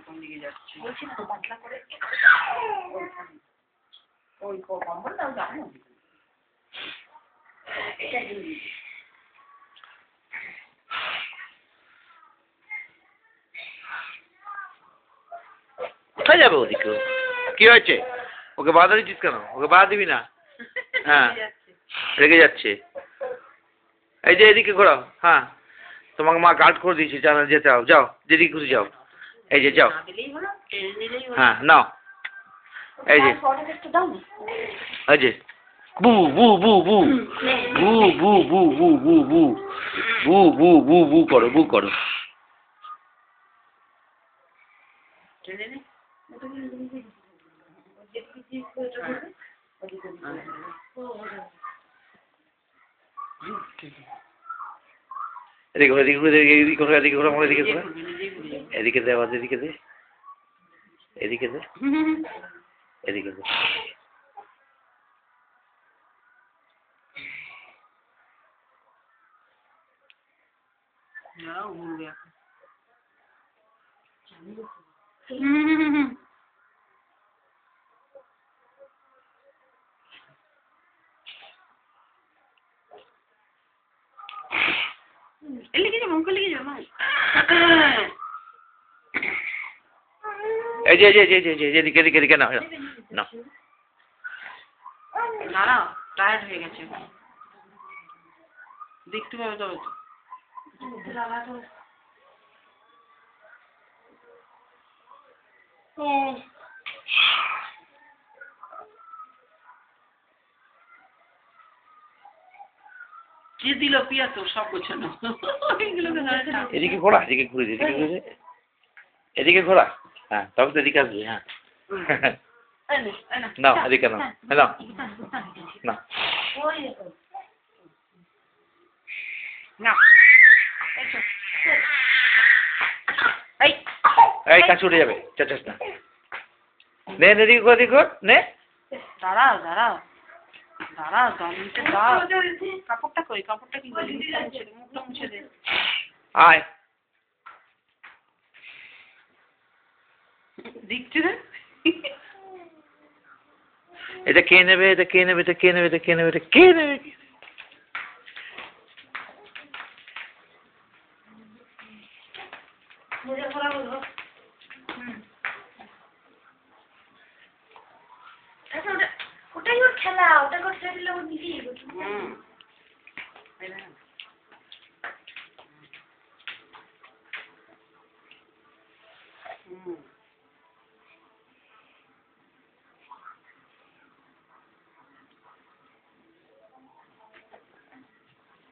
কোন দিকে যাচ্ছে বলছি তো পাতলা করে ওই কম্বলটাও জানো এটা দিই কোথায় যাবে ওদিকে কি হয়েছে ওকে বাধা দিচ্ছিস কেন ওকে বাধা দিবি না হ্যাঁ রেগে যাচ্ছে এই যে এদিকে ঘোরাও হ্যাঁ তোমাকে মা গার্ড করে দিয়েছি জানা যে যাও যাও যেদিকে খুশি যাও এই যে যাও হ্যাঁ নাও এই যে এই যে বু বু বু বু বু বু বু বু বু বু বু বু বু বু করো বু করো এদিকে এদিকে এদিকে ঘোরা এদিকে ঘোরা আমার এদিকে ঘোরা এদিকে দে আবার এদিকে দে এদিকে দে এদিকে দে এই যে এদিকে এদিকে এদিকে না না দাঁড়াও টায়ার্ড হয়ে গেছে দেখতে পাবে তবে তো কে দিল পিয়া তো সব গোছানো এদিকে ঘোরা এদিকে ঘুরে এদিকে ঘুরে এদিকে ঘোরা হ্যাঁ তবে তো এদিকে আসবে হ্যাঁ নাও এদিকে নাও নাও না এই কাছে উঠে যাবে চাচাস না নে এদিকে ঘর এদিকে ঘর নে দাঁড়াও দাঁড়াও দাঁড়াও দমকে দাও কাপড়টা কই কাপড়টা কি বলি মুখটা মুছে দে আয় দেখছি রে এটা কে নেবে এটা কে নেবে এটা কে নেবে এটা কে নেবে এটা কে নেবে ওটাই ওর খেলা ওটা করে ছেড়ে দিলে ও নিজেই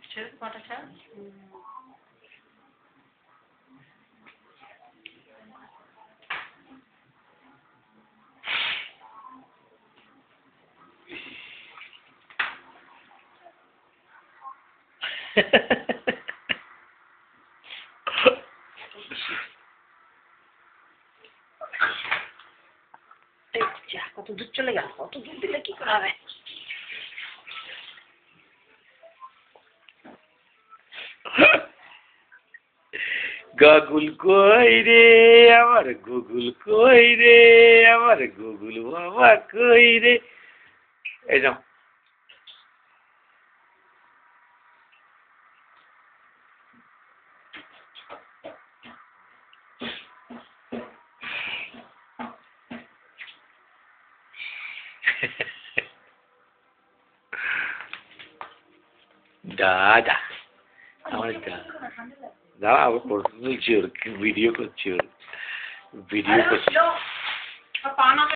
ছেড়ে পাটা ছাড় কত দূর চলে গেল কত দূর দিলে কি করা হবে গাগুল কই রে আমার গুগুল কই রে আমার গুগুল বাবা কই রে এই যাও দাদা আমার দাঁড়া আবার বলছি ওর ভিডিও করছি ওর ভিডিও করছি